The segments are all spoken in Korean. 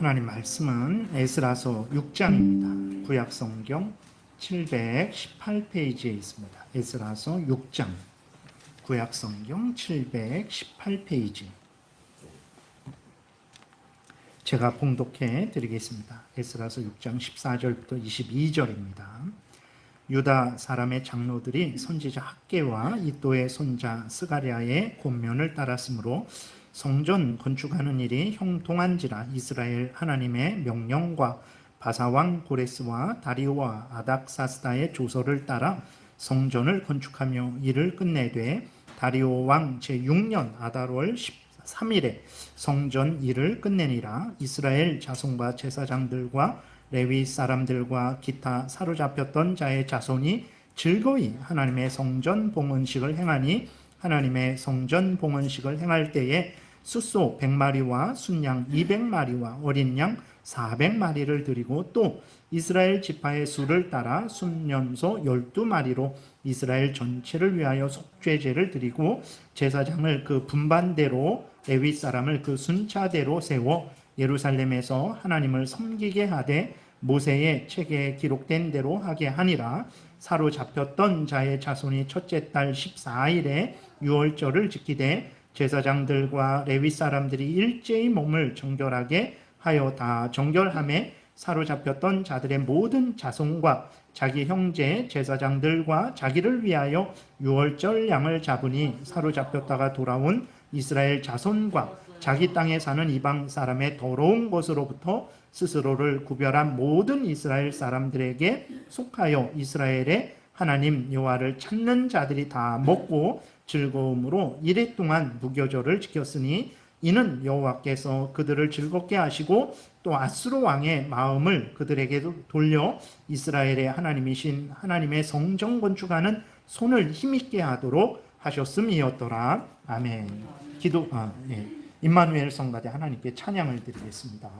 하나님 말씀은 에스라서 6장입니다. 구약성경 718페이지에 있습니다. 에스라서 6장, 구약성경 718페이지. 제가 봉독해 드리겠습니다. 에스라서 6장 14절부터 22절입니다. 유다 사람의 장로들이 선지자 학개와 이도의 손자 스가랴의 권면을 따랐으므로 성전 건축하는 일이 형통한지라 이스라엘 하나님의 명령과 바사왕 고레스와 다리오와 아닥사스다의 조서를 따라 성전을 건축하며 일을 끝내되 다리오 왕 제6년 아달월 13일에 성전 일을 끝내니라. 이스라엘 자손과 제사장들과 레위 사람들과 기타 사로잡혔던 자의 자손이 즐거이 하나님의 성전 봉헌식을 행하니 하나님의 성전 봉헌식을 행할 때에 숫소 100마리와 순양 200마리와 어린 양 400마리를 드리고 또 이스라엘 지파의 수를 따라 순년소 12마리로 이스라엘 전체를 위하여 속죄제를 드리고 제사장을 그 분반대로 레위 사람을 그 순차대로 세워 예루살렘에서 하나님을 섬기게 하되 모세의 책에 기록된 대로 하게 하니라. 사로잡혔던 자의 자손이 첫째 달 14일에 유월절을 지키되 제사장들과 레위 사람들이 일제히 몸을 정결하게 하여 다 정결함에 사로잡혔던 자들의 모든 자손과 자기 형제 제사장들과 자기를 위하여 유월절 양을 잡으니 사로잡혔다가 돌아온 이스라엘 자손과 자기 땅에 사는 이방 사람의 더러운 것으로부터 스스로를 구별한 모든 이스라엘 사람들에게 속하여 이스라엘의 하나님 여호와를 찾는 자들이 다 먹고 즐거움으로 이래 동안 무교절을 지켰으니 이는 여호와께서 그들을 즐겁게 하시고 또 아수르 왕의 마음을 그들에게도 돌려 이스라엘의 하나님이신 하나님의 성전 건축하는 손을 힘있게 하도록 하셨음이었더라. 아멘. 임마누엘 성가대 하나님께 찬양을 드리겠습니다.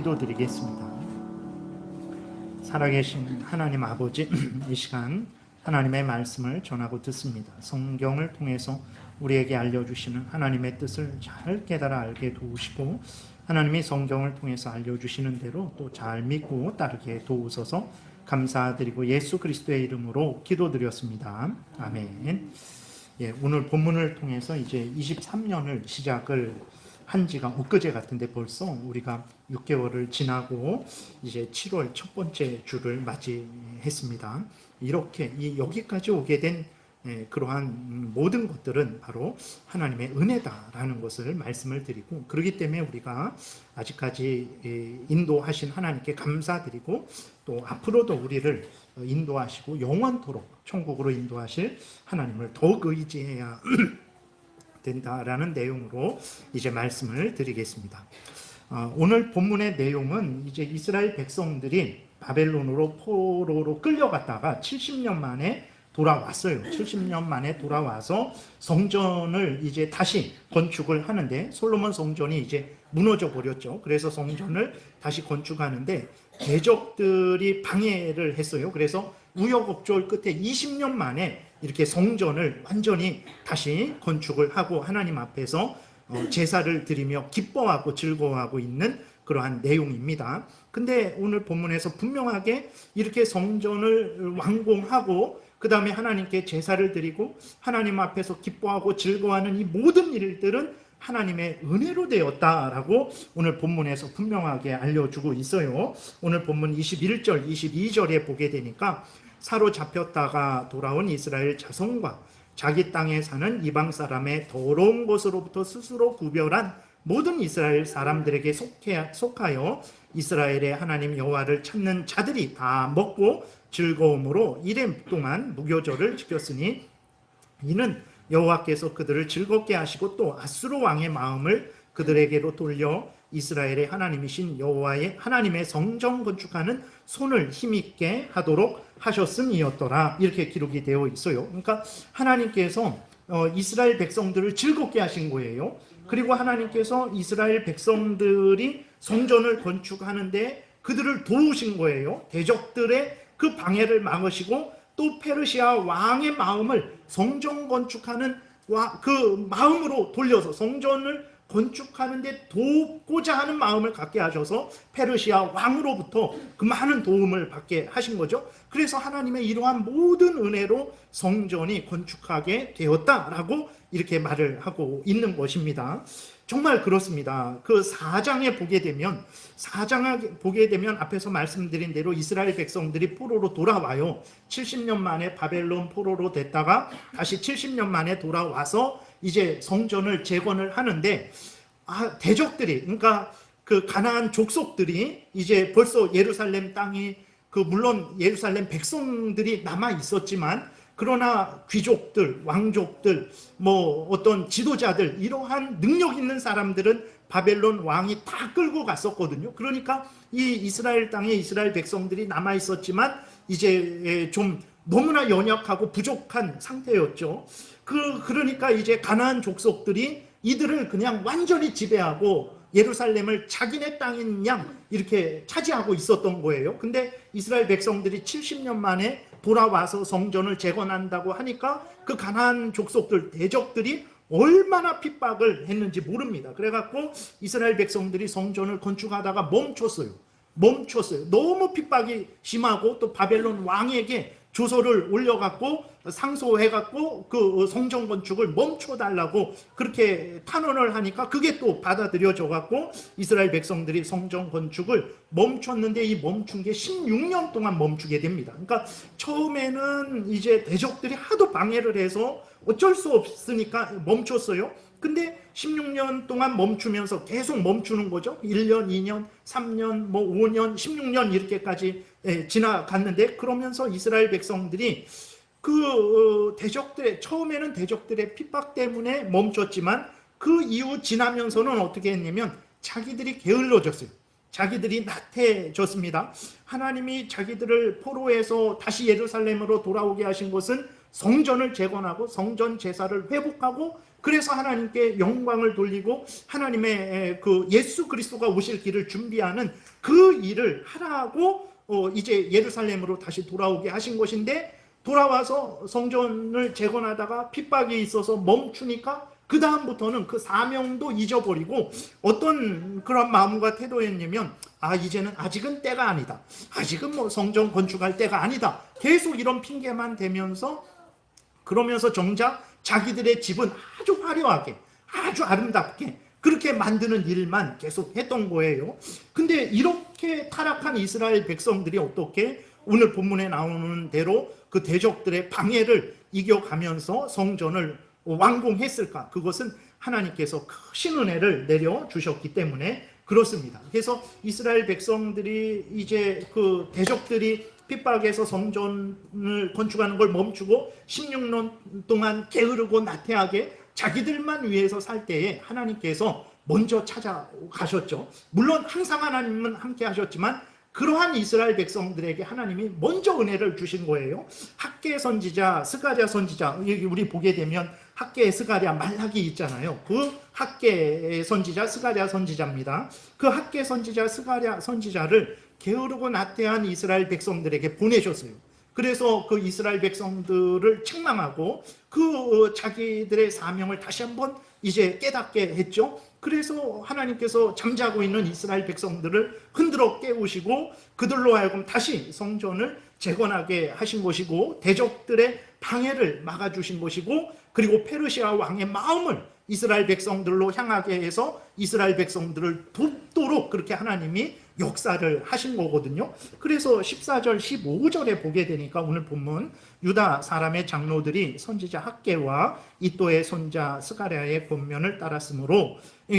기도드리겠습니다. 살아계신 하나님 아버지, 이 시간 하나님의 말씀을 전하고 듣습니다. 성경을 통해서 우리에게 알려주시는 하나님의 뜻을 잘 깨달아 알게 도우시고, 하나님이 성경을 통해서 알려주시는 대로 또 잘 믿고 따르게 도우소서. 감사드리고 예수 그리스도의 이름으로 기도드렸습니다. 아멘. 오늘 본문을 통해서 이제 23년을 시작을 한 지가 엊그제 같은데 벌써 우리가 6개월을 지나고 이제 7월 첫 번째 주를 맞이했습니다. 이렇게 여기까지 오게 된 그러한 모든 것들은 바로 하나님의 은혜다라는 것을 말씀을 드리고, 그렇기 때문에 우리가 아직까지 인도하신 하나님께 감사드리고, 또 앞으로도 우리를 인도하시고 영원토록 천국으로 인도하실 하나님을 더욱 의지해야 된다라는 내용으로 이제 말씀을 드리겠습니다. 오늘 본문의 내용은 이제 이스라엘 백성들이 바벨론으로 포로로 끌려갔다가 70년 만에 돌아왔어요. 70년 만에 돌아와서 성전을 이제 다시 건축을 하는데, 솔로몬 성전이 이제 무너져 버렸죠. 그래서 성전을 다시 건축하는데 대적들이 방해를 했어요. 그래서 우여곡절 끝에 20년 만에 이렇게 성전을 완전히 다시 건축을 하고 하나님 앞에서 제사를 드리며 기뻐하고 즐거워하고 있는 그러한 내용입니다. 근데 오늘 본문에서 분명하게 이렇게 성전을 완공하고 그 다음에 하나님께 제사를 드리고 하나님 앞에서 기뻐하고 즐거워하는 이 모든 일들은 하나님의 은혜로 되었다라고 오늘 본문에서 분명하게 알려주고 있어요. 오늘 본문 21절, 22절에 보게 되니까 사로잡혔다가 돌아온 이스라엘 자손과 자기 땅에 사는 이방 사람의 더러운 것으로부터 스스로 구별한 모든 이스라엘 사람들에게 속하여 이스라엘의 하나님 여호와를 찾는 자들이 다 먹고 즐거움으로 이래 동안 무교절을 지켰으니, 이는 여호와께서 그들을 즐겁게 하시고 또 아수르 왕의 마음을 그들에게로 돌려 이스라엘의 하나님이신 여호와의 하나님의 성전 건축하는 손을 힘있게 하도록 하셨음이었더라. 이렇게 기록이 되어 있어요. 그러니까 하나님께서 이스라엘 백성들을 즐겁게 하신 거예요. 그리고 하나님께서 이스라엘 백성들이 성전을 건축하는데 그들을 도우신 거예요. 대적들의 그 방해를 막으시고 또 페르시아 왕의 마음을 성전 건축하는 그 마음으로 돌려서 성전을 건축하는데 돕고자 하는 마음을 갖게 하셔서 페르시아 왕으로부터 그 많은 도움을 받게 하신 거죠. 그래서 하나님의 이러한 모든 은혜로 성전이 건축하게 되었다라고 이렇게 말을 하고 있는 것입니다. 정말 그렇습니다. 그 4장에 보게 되면 앞에서 말씀드린 대로 이스라엘 백성들이 포로로 돌아와요. 70년 만에 바벨론 포로로 됐다가 다시 70년 만에 돌아와서 이제 성전을 재건을 하는데, 대적들이, 그러니까 그 가나안 족속들이 이제 벌써 예루살렘 땅이, 물론 예루살렘 백성들이 남아 있었지만 그러나 귀족들, 왕족들, 어떤 지도자들, 이러한 능력 있는 사람들은 바벨론 왕이 다 끌고 갔었거든요. 그러니까 이 이스라엘 땅에 이스라엘 백성들이 남아 있었지만 이제 좀 너무나 연약하고 부족한 상태였죠. 그러니까 이제 가나안 족속들이 이들을 그냥 완전히 지배하고 예루살렘을 자기네 땅인 양 이렇게 차지하고 있었던 거예요. 근데 이스라엘 백성들이 70년 만에 돌아와서 성전을 재건한다고 하니까 그 가나안 족속들, 대적들이 얼마나 핍박을 했는지 모릅니다. 그래갖고 이스라엘 백성들이 성전을 건축하다가 멈췄어요. 너무 핍박이 심하고 또 바벨론 왕에게 조서를 올려갖고 상소해갖고 그 성전 건축을 멈춰달라고 그렇게 탄원을 하니까 그게 또 받아들여져갖고 이스라엘 백성들이 성전 건축을 멈췄는데, 이 멈춘 게 16년 동안 멈추게 됩니다. 그러니까 처음에는 이제 대적들이 하도 방해를 해서 어쩔 수 없으니까 멈췄어요. 근데 16년 동안 멈추면서 계속 멈추는 거죠. 1년, 2년, 3년, 5년, 16년 이렇게까지 지나갔는데, 그러면서 이스라엘 백성들이 처음에는 대적들의 핍박 때문에 멈췄지만 그 이후 지나면서는 어떻게 했냐면 자기들이 게을러졌어요. 자기들이 나태해졌습니다. 하나님이 자기들을 포로에서 다시 예루살렘으로 돌아오게 하신 것은 성전을 재건하고 성전 제사를 회복하고 그래서 하나님께 영광을 돌리고 하나님의 그 예수 그리스도가 오실 길을 준비하는 그 일을 하라고 이제 예루살렘으로 다시 돌아오게 하신 것인데, 돌아와서 성전을 재건하다가 핍박이 있어서 멈추니까 그 다음부터는 그 사명도 잊어버리고 어떤 그런 마음과 태도였냐면, 이제는 아직은 때가 아니다, 아직은 뭐 성전 건축할 때가 아니다, 계속 이런 핑계만 대면서, 그러면서 정작 자기들의 집은 아주 화려하게 아주 아름답게 그렇게 만드는 일만 계속 했던 거예요. 근데 이렇게 타락한 이스라엘 백성들이 어떻게 오늘 본문에 나오는 대로 그 대적들의 방해를 이겨가면서 성전을 완공했을까? 그것은 하나님께서 크신 은혜를 내려주셨기 때문에 그렇습니다. 그래서 이스라엘 백성들이 이제 그 대적들이 핍박해서 성전을 건축하는 걸 멈추고 16년 동안 게으르고 나태하게 자기들만 위해서 살 때에 하나님께서 먼저 찾아가셨죠. 물론 항상 하나님은 함께 하셨지만 그러한 이스라엘 백성들에게 하나님이 먼저 은혜를 주신 거예요. 학개 선지자, 스가랴 선지자, 여기 우리 보게 되면 학개, 스가랴, 말라기 있잖아요. 그 학개 선지자, 스가랴 선지자입니다. 그 학개 선지자, 스가랴 선지자를 게으르고 나태한 이스라엘 백성들에게 보내셨어요. 그래서 그 이스라엘 백성들을 책망하고 그 자기들의 사명을 다시 한번 이제 깨닫게 했죠. 그래서 하나님께서 잠자고 있는 이스라엘 백성들을 흔들어 깨우시고 그들로 하여금 다시 성전을 재건하게 하신 것이고, 대적들의 방해를 막아주신 것이고, 그리고 페르시아 왕의 마음을 이스라엘 백성들로 향하게 해서 이스라엘 백성들을 돕도록 그렇게 하나님이 역사를 하신 거거든요. 그래서 14절 15절에 보게 되니까 오늘 본문, 유다 사람의 장로들이 선지자 학개와 이또의 손자 스가랴의 권면을 따랐으므로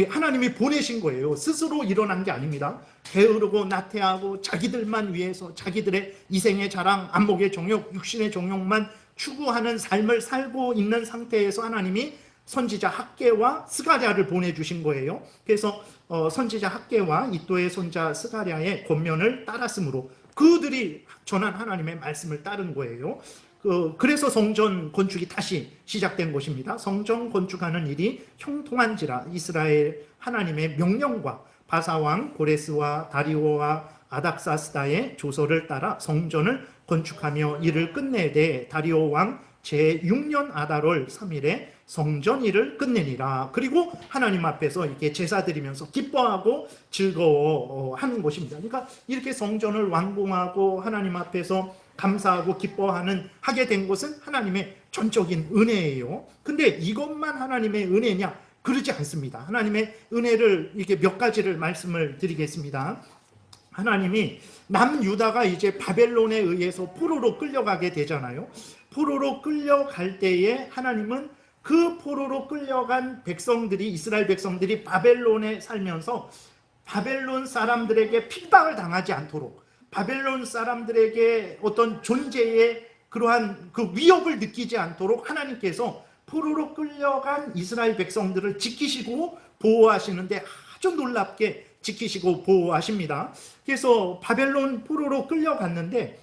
하나님이 보내신 거예요. 스스로 일어난 게 아닙니다. 게으르고 나태하고 자기들만 위해서 자기들의 이생의 자랑, 안목의 정욕, 육신의 정욕만 추구하는 삶을 살고 있는 상태에서 하나님이 선지자 학개와 스가랴를 보내주신 거예요. 그래서 선지자 학개와 이또의 손자 스가랴의 권면을 따랐으므로 그들이 전한 하나님의 말씀을 따른 거예요. 그래서 성전 건축이 다시 시작된 것입니다. 성전 건축하는 일이 형통한지라 이스라엘 하나님의 명령과 바사왕 고레스와 다리오와 아닥사스다의 조서를 따라 성전을 건축하며 일을 끝내되 다리오 왕 제6년 아달월 3일에 성전 일을 끝내니라. 그리고 하나님 앞에서 이렇게 제사 드리면서 기뻐하고 즐거워하는 것입니다. 그러니까 이렇게 성전을 완공하고 하나님 앞에서 감사하고 기뻐하는 하게 된 것은 하나님의 전적인 은혜예요. 근데 이것만 하나님의 은혜냐? 그러지 않습니다. 하나님의 은혜를 이렇게 몇 가지를 말씀을 드리겠습니다. 하나님이 남유다가 이제 바벨론에 의해서 포로로 끌려가게 되잖아요. 포로로 끌려갈 때에 하나님은 그 포로로 끌려간 백성들이, 이스라엘 백성들이 바벨론에 살면서 바벨론 사람들에게 핍박을 당하지 않도록, 바벨론 사람들에게 어떤 존재의 그러한 그 위협을 느끼지 않도록 하나님께서 포로로 끌려간 이스라엘 백성들을 지키시고 보호하시는데 아주 놀랍게 지키시고 보호하십니다. 그래서 바벨론 포로로 끌려갔는데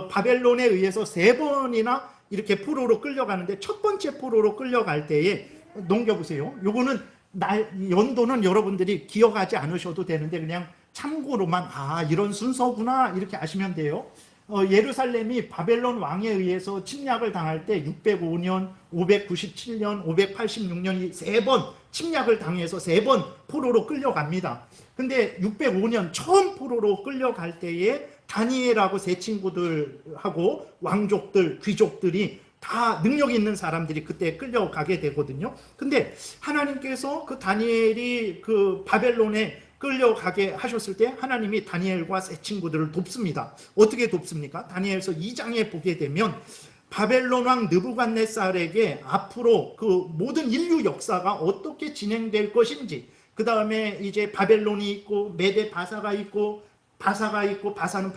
바벨론에 의해서 3번이나 이렇게 포로로 끌려가는데, 첫 번째 포로로 끌려갈 때에 넘겨보세요. 요거는 연도는 여러분들이 기억하지 않으셔도 되는데 그냥 참고로만 이런 순서구나 이렇게 아시면 돼요. 예루살렘이 바벨론 왕에 의해서 침략을 당할 때 605년, 597년, 586년 이 3번 침략을 당해서 3번 포로로 끌려갑니다. 근데 605년 처음 포로로 끌려갈 때에 다니엘하고 세 친구들하고 왕족들, 귀족들이 다 능력 있는 사람들이 그때 끌려가게 되거든요. 근데 하나님께서 그 다니엘이 그 바벨론에 끌려가게 하셨을 때 하나님이 다니엘과 세 친구들을 돕습니다. 어떻게 돕습니까? 다니엘서 2장에 보게 되면 바벨론 왕 느부갓네살에게 앞으로 그 모든 인류 역사가 어떻게 진행될 것인지, 그 다음에 이제 바벨론이 있고 메데 바사가 있고, 바사는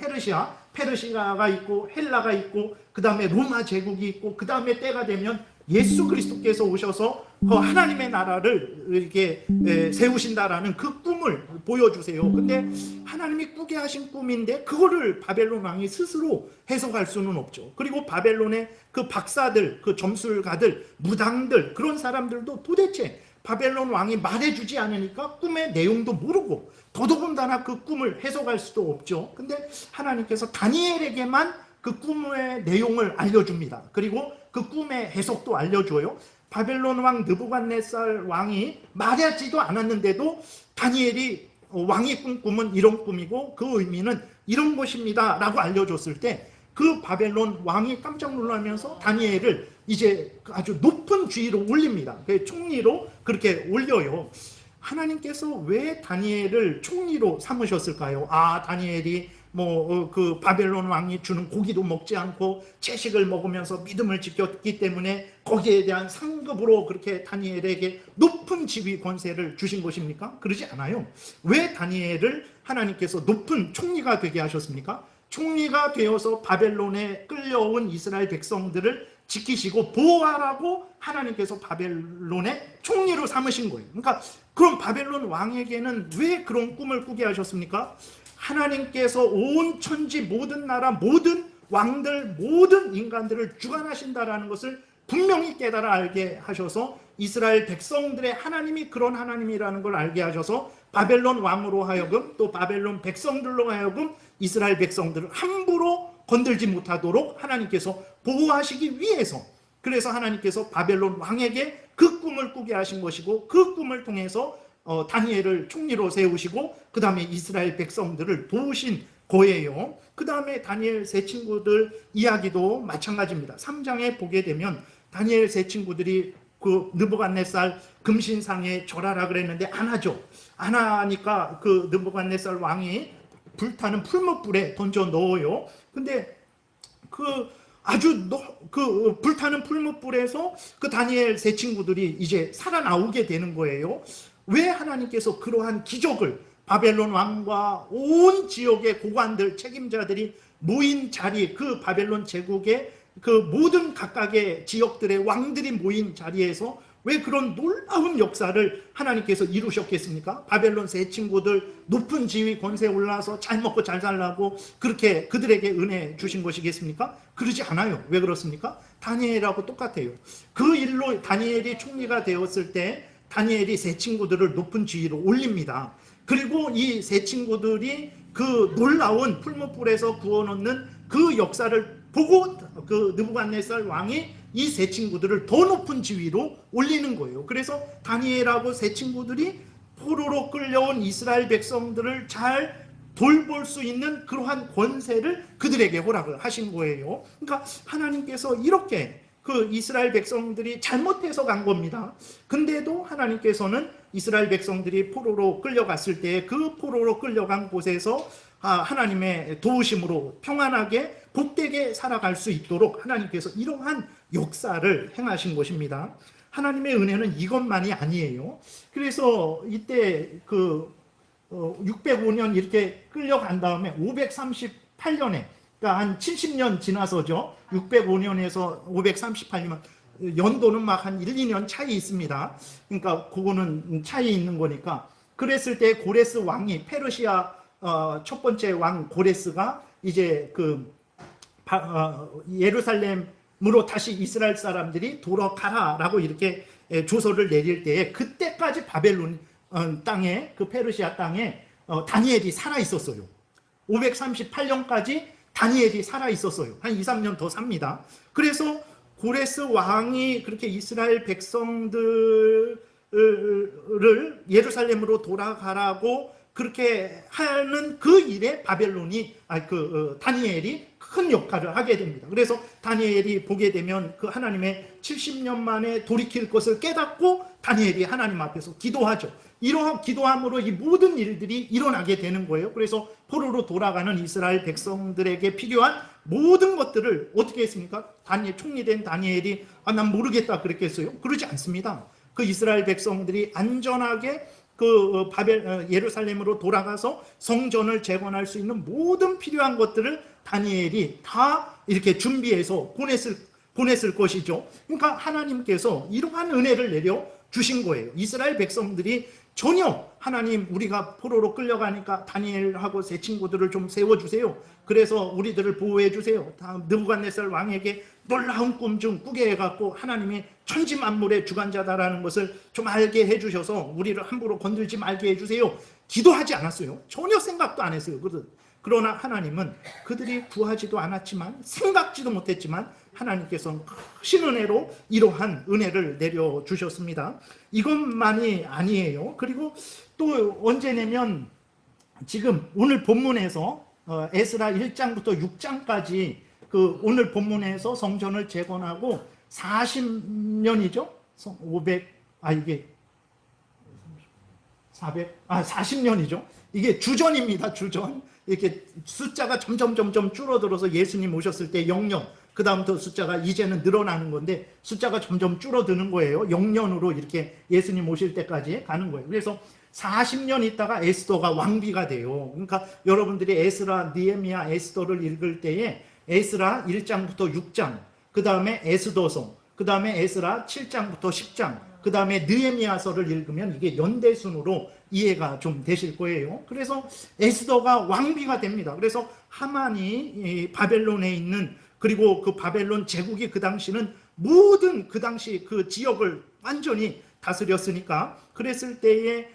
페르시아가 있고 헬라가 있고, 그 다음에 로마 제국이 있고, 그 다음에 때가 되면 예수 그리스도께서 오셔서 그 하나님의 나라를 이렇게 세우신다라는 그 꿈을 보여주세요. 근데 하나님이 꾸게 하신 꿈인데 그거를 바벨론 왕이 스스로 해석할 수는 없죠. 그리고 바벨론의 그 박사들, 그 점술가들, 무당들, 그런 사람들도 도대체 바벨론 왕이 말해주지 않으니까 꿈의 내용도 모르고 더더군다나 그 꿈을 해석할 수도 없죠. 근데 하나님께서 다니엘에게만 그 꿈의 내용을 알려줍니다. 그리고 그 꿈의 해석도 알려줘요. 바벨론 왕 느부갓네살 왕이 말하지도 않았는데도 다니엘이 왕이 꾼 꿈은 이런 꿈이고 그 의미는 이런 것입니다 라고 알려줬을 때 그 바벨론 왕이 깜짝 놀라면서 다니엘을 이제 아주 높은 지위로 올립니다. 총리로 그렇게 올려요. 하나님께서 왜 다니엘을 총리로 삼으셨을까요? 다니엘이 그 바벨론 왕이 주는 고기도 먹지 않고 채식을 먹으면서 믿음을 지켰기 때문에 거기에 대한 상급으로 그렇게 다니엘에게 높은 지위 권세를 주신 것입니까? 그러지 않아요. 왜 다니엘을 하나님께서 높은 총리가 되게 하셨습니까? 총리가 되어서 바벨론에 끌려온 이스라엘 백성들을 지키시고 보호하라고 하나님께서 바벨론의 총리로 삼으신 거예요. 그러니까 그럼 바벨론 왕에게는 왜 그런 꿈을 꾸게 하셨습니까? 하나님께서 온 천지 모든 나라 모든 왕들 모든 인간들을 주관하신다라는 것을 분명히 깨달아 알게 하셔서 이스라엘 백성들의 하나님이 그런 하나님이라는 걸 알게 하셔서 바벨론 왕으로 하여금 또 바벨론 백성들로 하여금 이스라엘 백성들을 함부로 건들지 못하도록 하나님께서 보호하시기 위해서, 그래서 하나님께서 바벨론 왕에게 그 꿈을 꾸게 하신 것이고 그 꿈을 통해서 다니엘을 총리로 세우시고 그 다음에 이스라엘 백성들을 도우신 거예요. 그 다음에 다니엘 세 친구들 이야기도 마찬가지입니다. 3장에 보게 되면 다니엘 세 친구들이 그 느부갓네살 금신상에 절하라 그랬는데 안 하죠. 안 하니까 그 느부갓네살 왕이 불타는 풀무불에 던져 넣어요. 근데 그 불타는 풀무불에서 그 다니엘 세 친구들이 이제 살아나오게 되는 거예요. 왜 하나님께서 그러한 기적을 바벨론 왕과 온 지역의 고관들, 책임자들이 모인 자리, 그 바벨론 제국의 그 모든 각각의 지역들의 왕들이 모인 자리에서 왜 그런 놀라운 역사를 하나님께서 이루셨겠습니까? 바벨론 세 친구들 높은 지위 권세에 올라서 잘 먹고 잘 살라고 그렇게 그들에게 은혜 주신 것이겠습니까? 그러지 않아요. 왜 그렇습니까? 다니엘하고 똑같아요. 그 일로 다니엘이 총리가 되었을 때 다니엘이 세 친구들을 높은 지위로 올립니다. 그리고 이 세 친구들이 그 놀라운 풀무불에서 구워놓는 그 역사를 보고 그 느부갓네살 왕이 이 세 친구들을 더 높은 지위로 올리는 거예요. 그래서 다니엘하고 세 친구들이 포로로 끌려온 이스라엘 백성들을 잘 돌볼 수 있는 그러한 권세를 그들에게 허락을 하신 거예요. 그러니까 하나님께서 이렇게 그 이스라엘 백성들이 잘못해서 간 겁니다. 근데도 하나님께서는 이스라엘 백성들이 포로로 끌려갔을 때 그 포로로 끌려간 곳에서 하나님의 도우심으로 평안하게 복되게 살아갈 수 있도록 하나님께서 이러한 역사를 행하신 것입니다. 하나님의 은혜는 이것만이 아니에요. 그래서 이때 605년 이렇게 끌려간 다음에 538년에 그러니까 한 70년 지나서죠. 605년에서 538년 연도는 막 한 1, 2년 차이 있습니다. 그러니까 그거는 차이 있는 거니까. 그랬을 때 고레스 왕이 페르시아 첫 번째 왕 고레스가 이제 예루살렘으로 다시 이스라엘 사람들이 돌아가라라고 이렇게 조서를 내릴 때에 그때까지 바벨론 땅에 그 페르시아 땅에 다니엘이 살아 있었어요. 538년까지 다니엘이 살아 있었어요. 한 2, 3년 더 삽니다. 그래서 고레스 왕이 그렇게 이스라엘 백성들을 예루살렘으로 돌아가라고 그렇게 하는 그 일에 다니엘이 큰 역할을 하게 됩니다. 그래서 다니엘이 보게 되면 그 하나님의 70년 만에 돌이킬 것을 깨닫고 다니엘이 하나님 앞에서 기도하죠. 이러한 기도함으로 이 모든 일들이 일어나게 되는 거예요. 그래서 포로로 돌아가는 이스라엘 백성들에게 필요한 모든 것들을 어떻게 했습니까? 총리된 다니엘이 난 모르겠다 그랬겠어요? 그러지 않습니다. 그 이스라엘 백성들이 안전하게 예루살렘으로 돌아가서 성전을 재건할 수 있는 모든 필요한 것들을 다니엘이 다 이렇게 준비해서 보냈을 보냈을 것이죠. 그러니까 하나님께서 이러한 은혜를 내려 주신 거예요. 이스라엘 백성들이 전혀 하나님 우리가 포로로 끌려가니까 다니엘하고 세 친구들을 좀 세워주세요. 그래서 우리들을 보호해 주세요. 느부갓네살 왕에게 놀라운 꿈 좀 꾸게 해갖고 하나님이 천지 만물의 주관자다라는 것을 좀 알게 해주셔서 우리를 함부로 건들지 말게 해주세요. 기도하지 않았어요. 전혀 생각도 안 했어요. 그러나 하나님은 그들이 구하지도 않았지만 생각지도 못했지만 하나님께서는 크신 은혜로 이러한 은혜를 내려주셨습니다. 이것만이 아니에요. 그리고 또 언제냐면 지금 오늘 본문에서 에스라 1장부터 6장까지 그 오늘 본문에서 성전을 재건하고 40년이죠? 40년이죠. 이게 주전입니다. 주전. 이렇게 숫자가 점점 줄어들어서 예수님 오셨을 때 0년, 그 다음부터 숫자가 이제는 늘어나는 건데 숫자가 점점 줄어드는 거예요. 0년으로 이렇게 예수님 오실 때까지 가는 거예요. 그래서 40년 있다가 에스더가 왕비가 돼요. 그러니까 여러분들이 에스라, 느헤미야, 에스더를 읽을 때에 에스라 1장부터 6장, 그 다음에 에스더서, 그 다음에 에스라 7장부터 10장, 그 다음에 느헤미야서를 읽으면 이게 연대순으로 이해가 좀 되실 거예요. 그래서 에스더가 왕비가 됩니다. 그래서 하만이 바벨론에 있는, 그리고 그 바벨론 제국이 그 당시는 모든 그 당시 그 지역을 완전히 다스렸으니까, 그랬을 때에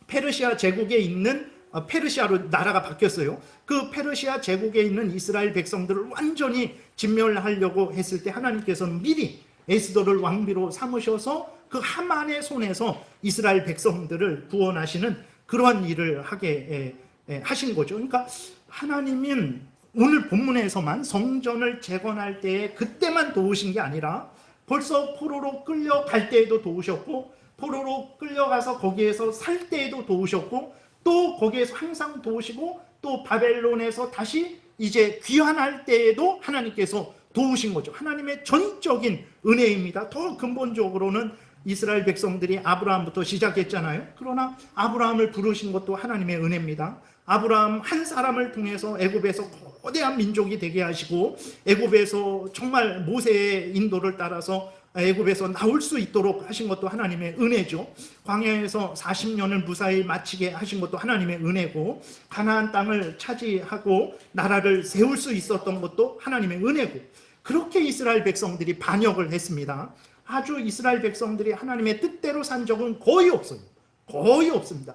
페르시아 제국에 있는, 페르시아로 나라가 바뀌었어요. 그 페르시아 제국에 있는 이스라엘 백성들을 완전히 진멸하려고 했을 때 하나님께서는 미리 에스더를 왕비로 삼으셔서 그 하만의 손에서 이스라엘 백성들을 구원하시는 그러한 일을 하게 하신 거죠. 그러니까 하나님은 오늘 본문에서만 성전을 재건할 때에 그때만 도우신 게 아니라 벌써 포로로 끌려갈 때에도 도우셨고, 포로로 끌려가서 거기에서 살 때에도 도우셨고, 또 거기에서 항상 도우시고, 또 바벨론에서 다시 이제 귀환할 때에도 하나님께서 도우신 거죠. 하나님의 전적인 은혜입니다. 더 근본적으로는 이스라엘 백성들이 아브라함부터 시작했잖아요. 그러나 아브라함을 부르신 것도 하나님의 은혜입니다. 아브라함 한 사람을 통해서 애굽에서 거대한 민족이 되게 하시고, 애굽에서 정말 모세의 인도를 따라서 애굽에서 나올 수 있도록 하신 것도 하나님의 은혜죠. 광야에서 40년을 무사히 마치게 하신 것도 하나님의 은혜고, 가나안 땅을 차지하고 나라를 세울 수 있었던 것도 하나님의 은혜고, 그렇게 이스라엘 백성들이 반역을 했습니다. 아주 이스라엘 백성들이 하나님의 뜻대로 산 적은 거의 없어요. 거의 없습니다.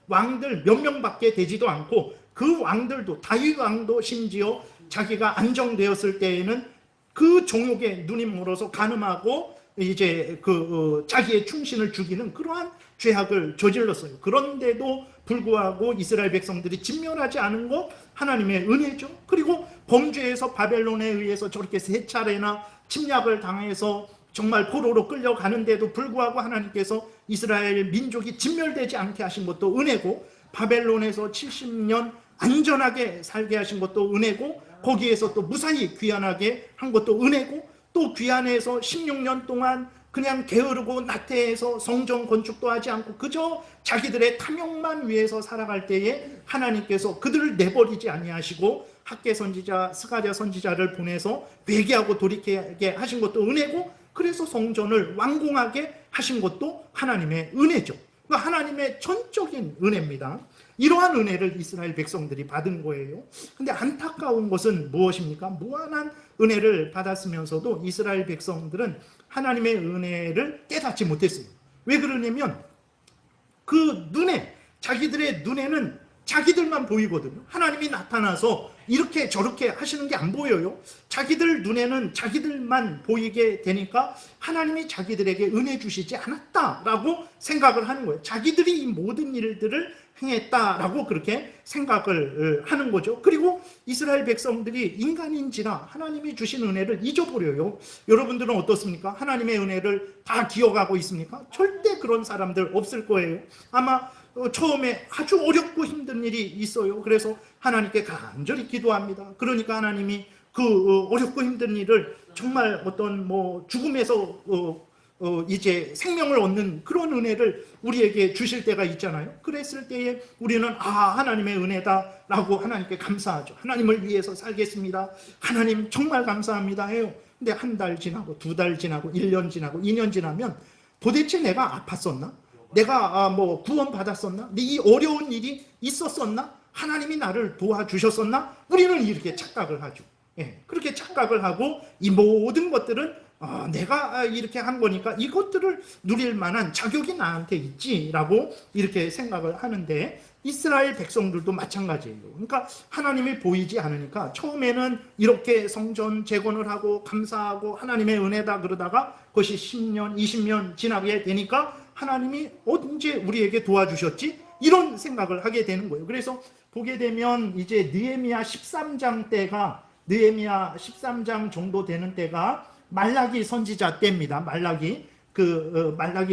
왕들 몇 명밖에 되지도 않고, 그 왕들도, 다윗 왕도 심지어 자기가 안정되었을 때에는 그 종욕에 눈이 멀어서 간음하고 이제 자기의 충신을 죽이는 그러한 죄악을 저질렀어요. 그런데도 불구하고 이스라엘 백성들이 진멸하지 않은 것 하나님의 은혜죠. 그리고 범죄에서 바벨론에 의해서 저렇게 3차례나 침략을 당해서 정말 포로로 끌려가는데도 불구하고 하나님께서 이스라엘 민족이 진멸되지 않게 하신 것도 은혜고, 바벨론에서 70년 안전하게 살게 하신 것도 은혜고, 거기에서 또 무사히 귀환하게 한 것도 은혜고, 또 귀환해서 16년 동안 그냥 게으르고 나태해서 성전 건축도 하지 않고 그저 자기들의 탐욕만 위해서 살아갈 때에 하나님께서 그들을 내버리지 아니하시고 학개 선지자, 스가랴 선지자를 보내서 회개하고 돌이키게 하신 것도 은혜고, 그래서 성전을 완공하게 하신 것도 하나님의 은혜죠. 그러니까 하나님의 전적인 은혜입니다. 이러한 은혜를 이스라엘 백성들이 받은 거예요. 근데 안타까운 것은 무엇입니까? 무한한 은혜를 받았으면서도 이스라엘 백성들은 하나님의 은혜를 깨닫지 못했어요. 왜 그러냐면 자기들의 눈에는 자기들만 보이거든요. 하나님이 나타나서 이렇게 저렇게 하시는 게 안 보여요. 자기들 눈에는 자기들만 보이게 되니까 하나님이 자기들에게 은혜 주시지 않았다라고 생각을 하는 거예요. 자기들이 이 모든 일들을 행했다라고 그렇게 생각을 하는 거죠. 그리고 이스라엘 백성들이 인간인지라 하나님이 주신 은혜를 잊어버려요. 여러분들은 어떻습니까? 하나님의 은혜를 다 기억하고 있습니까? 절대 그런 사람들 없을 거예요. 아마 처음에 아주 어렵고 힘든 일이 있어요. 그래서 하나님께 간절히 기도합니다. 그러니까 하나님이 그 어렵고 힘든 일을 정말 어떤 죽음에서 이제 생명을 얻는 그런 은혜를 우리에게 주실 때가 있잖아요. 그랬을 때에 우리는 하나님의 은혜다라고 하나님께 감사하죠. 하나님을 위해서 살겠습니다. 하나님 정말 감사합니다 해요. 근데 한 달 지나고 2달 지나고 1년 지나고 2년 지나면 도대체 내가 아팠었나? 내가 뭐 구원 받았었나? 이 어려운 일이 있었었나? 하나님이 나를 도와주셨었나? 우리는 이렇게 착각을 하죠. 예, 그렇게 착각을 하고 이 모든 것들은 내가 이렇게 한 거니까 이것들을 누릴 만한 자격이 나한테 있지라고 이렇게 생각을 하는데, 이스라엘 백성들도 마찬가지예요. 그러니까 하나님이 보이지 않으니까 처음에는 이렇게 성전 재건을 하고 감사하고 하나님의 은혜다 그러다가 그것이 10년, 20년 지나게 되니까 하나님이 언제 우리에게 도와주셨지? 이런 생각을 하게 되는 거예요. 그래서 보게 되면 이제 느헤미야 13장 때가, 느헤미야 13장 정도 되는 때가 말라기 선지자 때입니다. 말라기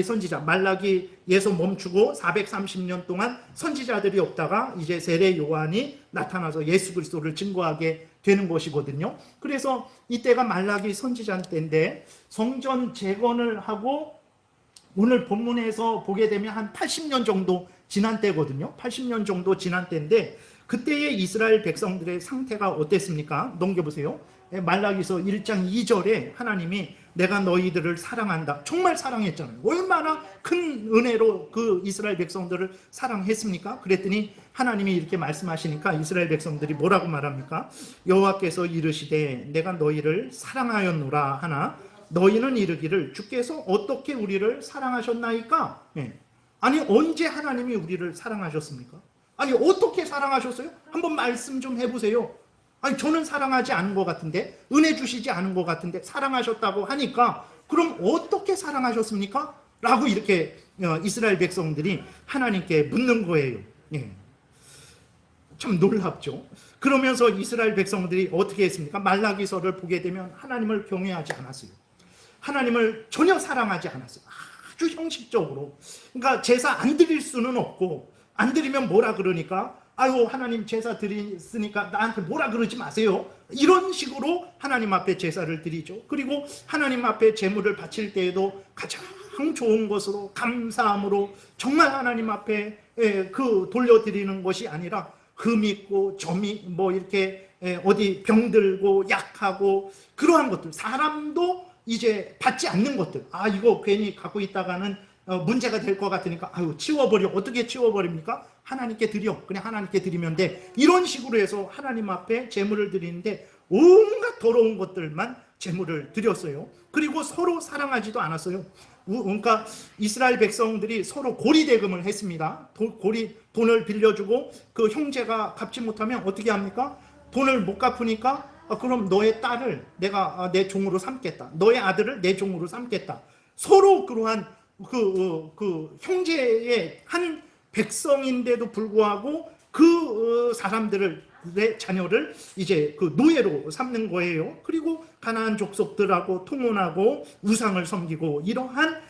선지자, 말라기에서 멈추고 430년 동안 선지자들이 없다가 이제 세례 요한이 나타나서 예수 그리스도를 증거하게 되는 것이거든요. 그래서 이때가 말라기 선지자 때인데, 성전 재건을 하고 오늘 본문에서 보게 되면 한 80년 정도 지난 때거든요. 80년 정도 지난 때인데, 그때의 이스라엘 백성들의 상태가 어땠습니까? 넘겨보세요. 말라기서 1장 2절에 하나님이 내가 너희들을 사랑한다. 정말 사랑했잖아요. 얼마나 큰 은혜로 그 이스라엘 백성들을 사랑했습니까? 그랬더니 하나님이 이렇게 말씀하시니까 이스라엘 백성들이 뭐라고 말합니까? 여호와께서 이르시되 내가 너희를 사랑하였노라 하나 너희는 이르기를 주께서 어떻게 우리를 사랑하셨나이까? 네. 아니 언제 하나님이 우리를 사랑하셨습니까? 아니 어떻게 사랑하셨어요? 한번 말씀 좀 해보세요. 아니 저는 사랑하지 않은 것 같은데, 은혜 주시지 않은 것 같은데 사랑하셨다고 하니까 그럼 어떻게 사랑하셨습니까? 라고 이렇게 이스라엘 백성들이 하나님께 묻는 거예요. 예. 참 놀랍죠. 그러면서 이스라엘 백성들이 어떻게 했습니까? 말라기서를 보게 되면 하나님을 경외하지 않았어요. 하나님을 전혀 사랑하지 않았어요. 아주 형식적으로. 그러니까 제사 안 드릴 수는 없고, 안 드리면 뭐라 그러니까 아유 하나님 제사 드리니까 나한테 뭐라 그러지 마세요. 이런 식으로 하나님 앞에 제사를 드리죠. 그리고 하나님 앞에 제물을 바칠 때에도 가장 좋은 것으로 감사함으로 정말 하나님 앞에 그 돌려드리는 것이 아니라 흠 있고 점이 뭐 이렇게 어디 병들고 약하고 그러한 것들, 사람도 이제 받지 않는 것들, 이거 괜히 갖고 있다가는 문제가 될 것 같으니까 아유 치워버려. 어떻게 치워버립니까? 하나님께 드려. 그냥 하나님께 드리면 돼. 이런 식으로 해서 하나님 앞에 제물을 드리는데 온갖 더러운 것들만 제물을 드렸어요. 그리고 서로 사랑하지도 않았어요. 그러니까 이스라엘 백성들이 서로 고리대금을 했습니다. 돈을 빌려주고 그 형제가 갚지 못하면 어떻게 합니까? 돈을 못 갚으니까 그럼 너의 딸을 내가 내 종으로 삼겠다. 너의 아들을 내 종으로 삼겠다. 서로 그러한 그 형제의 한 백성인데도 불구하고 그 사람들의 자녀를 이제 그 노예로 삼는 거예요. 그리고 가나안 족속들하고 통혼하고 우상을 섬기고 이러한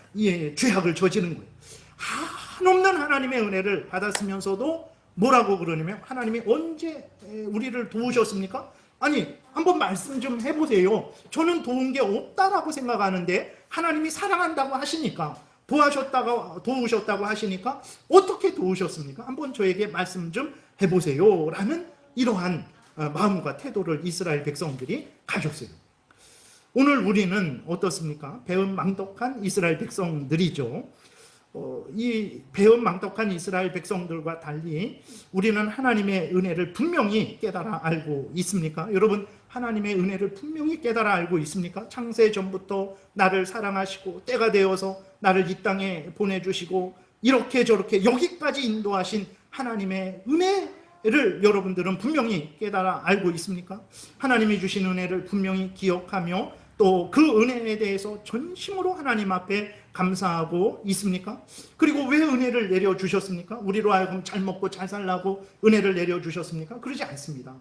죄악을 저지른 거예요. 한없는 하나님의 은혜를 받았으면서도 뭐라고 그러냐면 하나님이 언제 우리를 도우셨습니까? 아니 한번 말씀 좀 해보세요. 저는 도운 게 없다라고 생각하는데 하나님이 사랑한다고 하시니까, 도우셨다고 하시니까 어떻게 도우셨습니까? 한번 저에게 말씀 좀 해보세요 라는 이러한 마음과 태도를 이스라엘 백성들이 가졌어요. 오늘 우리는 어떻습니까? 배은망덕한 이스라엘 백성들이죠. 이 배은망덕한 이스라엘 백성들과 달리 우리는 하나님의 은혜를 분명히 깨달아 알고 있습니까? 여러분 하나님의 은혜를 분명히 깨달아 알고 있습니까? 창세 전부터 나를 사랑하시고 때가 되어서 나를 이 땅에 보내주시고 이렇게 저렇게 여기까지 인도하신 하나님의 은혜를 여러분들은 분명히 깨달아 알고 있습니까? 하나님이 주신 은혜를 분명히 기억하며 또 그 은혜에 대해서 전심으로 하나님 앞에 감사하고 있습니까? 그리고 왜 은혜를 내려주셨습니까? 우리로 하여금 잘 먹고 잘 살라고 은혜를 내려주셨습니까? 그러지 않습니다.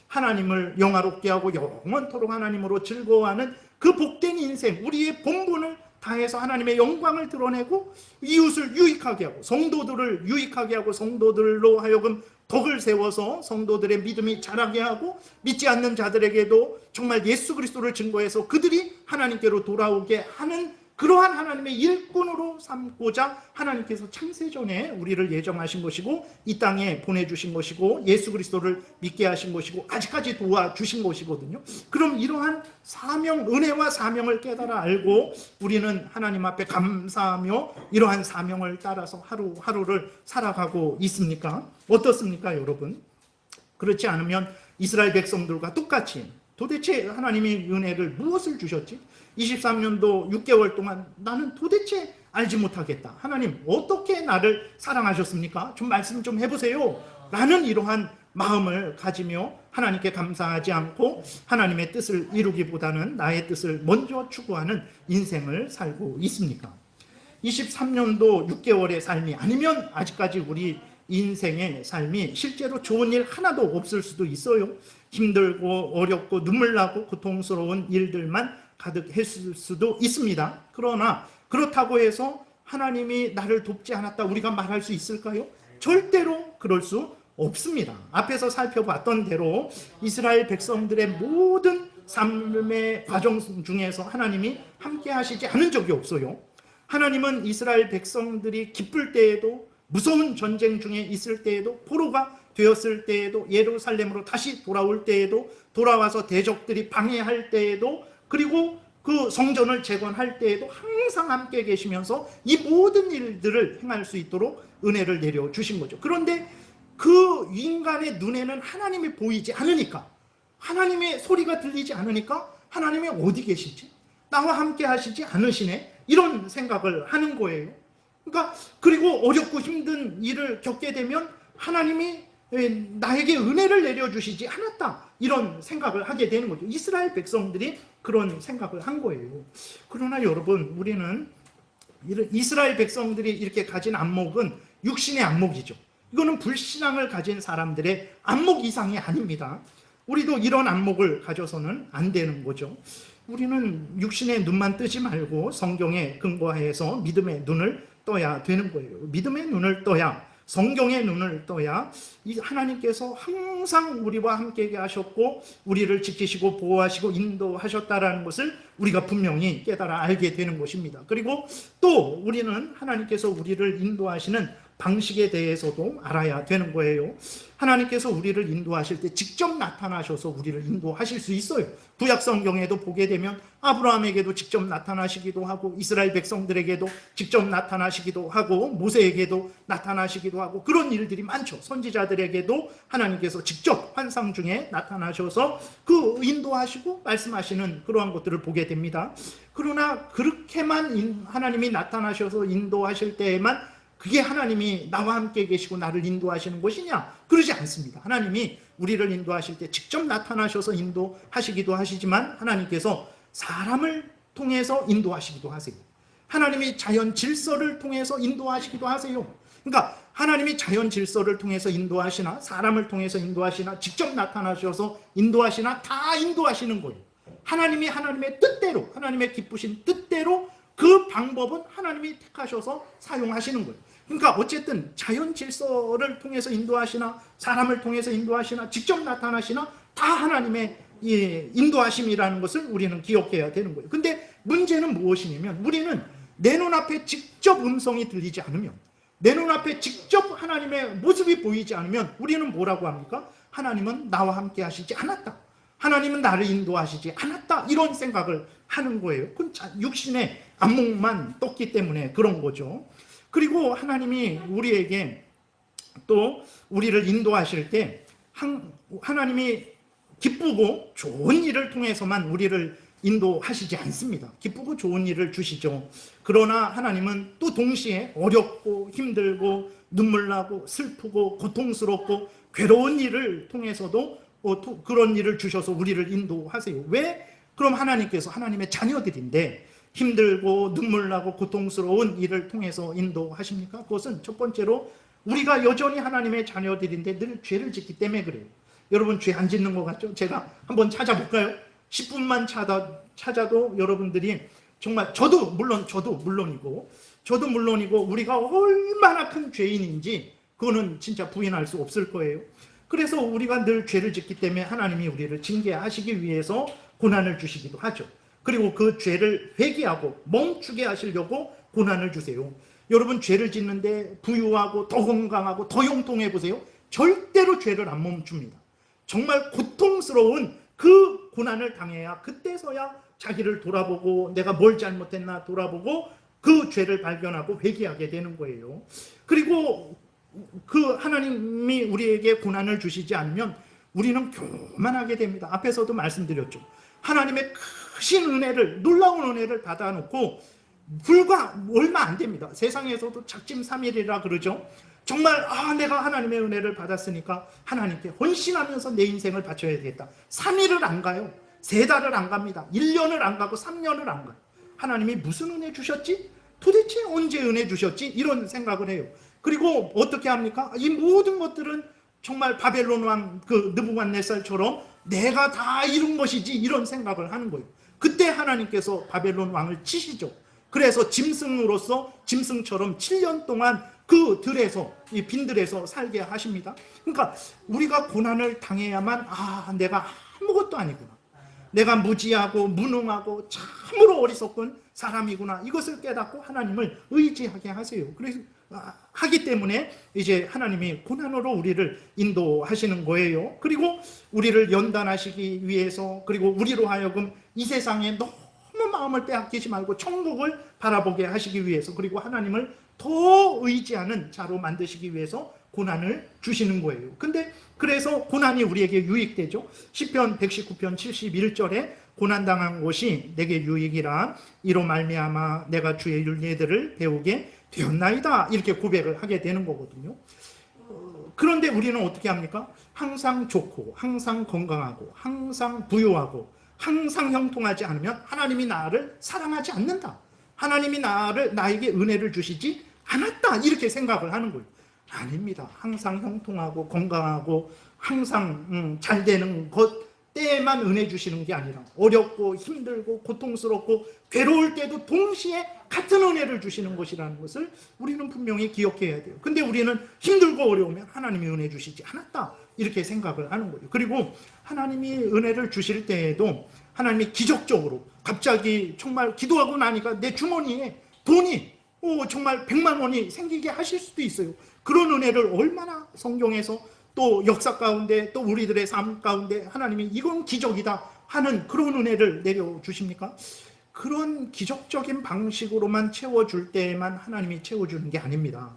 하나님을 영화롭게 하고 영원토록 하나님으로 즐거워하는 그 복된 인생, 우리의 본분을 다해서 하나님의 영광을 드러내고 이웃을 유익하게 하고 성도들을 유익하게 하고 성도들로 하여금 덕을 세워서 성도들의 믿음이 자라게 하고 믿지 않는 자들에게도 정말 예수 그리스도를 증거해서 그들이 하나님께로 돌아오게 하는 그러한 하나님의 일꾼으로 삼고자 하나님께서 창세전에 우리를 예정하신 것이고 이 땅에 보내주신 것이고 예수 그리스도를 믿게 하신 것이고 아직까지 도와주신 것이거든요. 그럼 이러한 사명, 은혜와 사명을 깨달아 알고 우리는 하나님 앞에 감사하며 이러한 사명을 따라서 하루하루를 살아가고 있습니까? 어떻습니까, 여러분? 그렇지 않으면 이스라엘 백성들과 똑같이 도대체 하나님의 은혜를 무엇을 주셨지? 23년도 6개월 동안 나는 도대체 알지 못하겠다. 하나님 어떻게 나를 사랑하셨습니까? 좀 말씀 좀 해보세요. 라는 이러한 마음을 가지며 하나님께 감사하지 않고 하나님의 뜻을 이루기보다는 나의 뜻을 먼저 추구하는 인생을 살고 있습니까? 23년도 6개월의 삶이 아니면 아직까지 우리 인생의 삶이 실제로 좋은 일 하나도 없을 수도 있어요. 힘들고 어렵고 눈물 나고 고통스러운 일들만 가득했을 수도 있습니다. 그러나 그렇다고 해서 하나님이 나를 돕지 않았다 우리가 말할 수 있을까요? 절대로 그럴 수 없습니다. 앞에서 살펴봤던 대로 이스라엘 백성들의 모든 삶의 과정 중에서 하나님이 함께 하시지 않은 적이 없어요. 하나님은 이스라엘 백성들이 기쁠 때에도 무서운 전쟁 중에 있을 때에도 포로가 되었을 때에도 예루살렘으로 다시 돌아올 때에도 돌아와서 대적들이 방해할 때에도 그리고 그 성전을 재건할 때에도 항상 함께 계시면서 이 모든 일들을 행할 수 있도록 은혜를 내려주신 거죠. 그런데 그 인간의 눈에는 하나님이 보이지 않으니까 하나님의 소리가 들리지 않으니까 하나님이 어디 계시지? 나와 함께 하시지 않으시네? 이런 생각을 하는 거예요. 그러니까 그리고 어렵고 힘든 일을 겪게 되면 하나님이 나에게 은혜를 내려주시지 않았다 이런 생각을 하게 되는 거죠. 이스라엘 백성들이 그런 생각을 한 거예요. 그러나 여러분 우리는 이스라엘 백성들이 이렇게 가진 안목은 육신의 안목이죠. 이거는 불신앙을 가진 사람들의 안목 이상이 아닙니다. 우리도 이런 안목을 가져서는 안 되는 거죠. 우리는 육신의 눈만 뜨지 말고 성경에 근거해서 믿음의 눈을 떠야 되는 거예요. 믿음의 눈을 떠야 성경의 눈을 떠야 이 하나님께서 항상 우리와 함께 하셨고 우리를 지키시고 보호하시고 인도하셨다라는 것을 우리가 분명히 깨달아 알게 되는 것입니다. 그리고 또 우리는 하나님께서 우리를 인도하시는 방식에 대해서도 알아야 되는 거예요. 하나님께서 우리를 인도하실 때 직접 나타나셔서 우리를 인도하실 수 있어요. 구약 성경에도 보게 되면 아브라함에게도 직접 나타나시기도 하고 이스라엘 백성들에게도 직접 나타나시기도 하고 모세에게도 나타나시기도 하고 그런 일들이 많죠. 선지자들에게도 하나님께서 직접 환상 중에 나타나셔서 그 인도하시고 말씀하시는 그러한 것들을 보게 됩니다. 그러나 그렇게만 하나님이 나타나셔서 인도하실 때에만 그게 하나님이 나와 함께 계시고 나를 인도하시는 것이냐? 그러지 않습니다. 하나님이 우리를 인도하실 때 직접 나타나셔서 인도하시기도 하시지만 하나님께서 사람을 통해서 인도하시기도 하세요. 하나님이 자연 질서를 통해서 인도하시기도 하세요. 그러니까 하나님이 자연 질서를 통해서 인도하시나 사람을 통해서 인도하시나 직접 나타나셔서 인도하시나 다 인도하시는 거예요. 하나님이 하나님의 뜻대로 하나님의 기쁘신 뜻대로 그 방법은 하나님이 택하셔서 사용하시는 거예요. 그러니까 어쨌든 자연 질서를 통해서 인도하시나 사람을 통해서 인도하시나 직접 나타나시나 다 하나님의 인도하심이라는 것을 우리는 기억해야 되는 거예요. 근데 문제는 무엇이냐면 우리는 내 눈앞에 직접 음성이 들리지 않으면 내 눈앞에 직접 하나님의 모습이 보이지 않으면 우리는 뭐라고 합니까? 하나님은 나와 함께 하시지 않았다. 하나님은 나를 인도하시지 않았다. 이런 생각을 하는 거예요. 그건 육신의 안목만 떴기 때문에 그런 거죠. 그리고 하나님이 우리에게 또 우리를 인도하실 때 하나님이 기쁘고 좋은 일을 통해서만 우리를 인도하시지 않습니다. 기쁘고 좋은 일을 주시죠. 그러나 하나님은 또 동시에 어렵고 힘들고 눈물 나고 슬프고 고통스럽고 괴로운 일을 통해서도 그런 일을 주셔서 우리를 인도하세요. 왜? 그럼 하나님께서 하나님의 자녀들인데 힘들고 눈물 나고 고통스러운 일을 통해서 인도하십니까? 그것은 첫 번째로 우리가 여전히 하나님의 자녀들인데 늘 죄를 짓기 때문에 그래요. 여러분 죄 안 짓는 것 같죠? 제가 한번 찾아볼까요? 10분만 찾아도 여러분들이 정말 저도 물론이고 우리가 얼마나 큰 죄인인지 그거는 진짜 부인할 수 없을 거예요. 그래서 우리가 늘 죄를 짓기 때문에 하나님이 우리를 징계하시기 위해서 고난을 주시기도 하죠. 그리고 그 죄를 회개하고 멈추게 하시려고 고난을 주세요. 여러분, 죄를 짓는데 부유하고 더 건강하고 더 형통해 보세요. 절대로 죄를 안 멈춥니다. 정말 고통스러운 그 고난을 당해야 그때서야 자기를 돌아보고 내가 뭘 잘못했나 돌아보고 그 죄를 발견하고 회개하게 되는 거예요. 그리고 그 하나님이 우리에게 고난을 주시지 않으면 우리는 교만하게 됩니다. 앞에서도 말씀드렸죠. 하나님의 크신 은혜를, 놀라운 은혜를 받아놓고 불과 얼마 안 됩니다. 세상에서도 작심삼일이라 그러죠. 정말 내가 하나님의 은혜를 받았으니까 하나님께 헌신하면서 내 인생을 바쳐야 되겠다. 3일을 안 가요. 3달을 안 갑니다. 1년을 안 가고 3년을 안 가요. 하나님이 무슨 은혜 주셨지? 도대체 언제 은혜 주셨지? 이런 생각을 해요. 그리고 어떻게 합니까? 이 모든 것들은 정말 바벨론 왕 그 느부갓네살처럼 내가 다 이룬 것이지 이런 생각을 하는 거예요. 그때 하나님께서 바벨론 왕을 치시죠. 그래서 짐승으로서 짐승처럼 7년 동안 그 들에서, 이 빈들에서 살게 하십니다. 그러니까 우리가 고난을 당해야만 내가 아무것도 아니구나, 내가 무지하고 무능하고 참으로 어리석은 사람이구나, 이것을 깨닫고 하나님을 의지하게 하세요. 그래서 하기 때문에 이제 하나님이 고난으로 우리를 인도하시는 거예요. 그리고 우리를 연단하시기 위해서, 그리고 우리로 하여금 이 세상에 너무 마음을 빼앗기지 말고 천국을 바라보게 하시기 위해서, 그리고 하나님을 더 의지하는 자로 만드시기 위해서 고난을 주시는 거예요. 근데 그래서 고난이 우리에게 유익되죠. 시편 119편 71절에 고난당한 것이 내게 유익이라, 이로 말미암아 내가 주의 윤례들을 배우게 되었나이다, 이렇게 고백을 하게 되는 거거든요. 그런데 우리는 어떻게 합니까? 항상 좋고 항상 건강하고 항상 부유하고 항상 형통하지 않으면 하나님이 나를 사랑하지 않는다, 하나님이 나에게 은혜를 주시지 않았다, 이렇게 생각을 하는 거예요. 아닙니다. 항상 형통하고 건강하고 항상 잘 되는 것 때만 은혜 주시는 게 아니라 어렵고 힘들고 고통스럽고 괴로울 때도 동시에 같은 은혜를 주시는 것이라는 것을 우리는 분명히 기억해야 돼요. 근데 우리는 힘들고 어려우면 하나님이 은혜 주시지 않았다, 이렇게 생각을 하는 거예요. 그리고 하나님이 은혜를 주실 때에도 하나님이 기적적으로 갑자기 정말 기도하고 나니까 내 주머니에 돈이 정말 100만 원이 생기게 하실 수도 있어요. 그런 은혜를 얼마나 성경에서 또 역사 가운데 또 우리들의 삶 가운데 하나님이 이건 기적이다 하는 그런 은혜를 내려주십니까? 그런 기적적인 방식으로만 채워줄 때에만 하나님이 채워주는 게 아닙니다.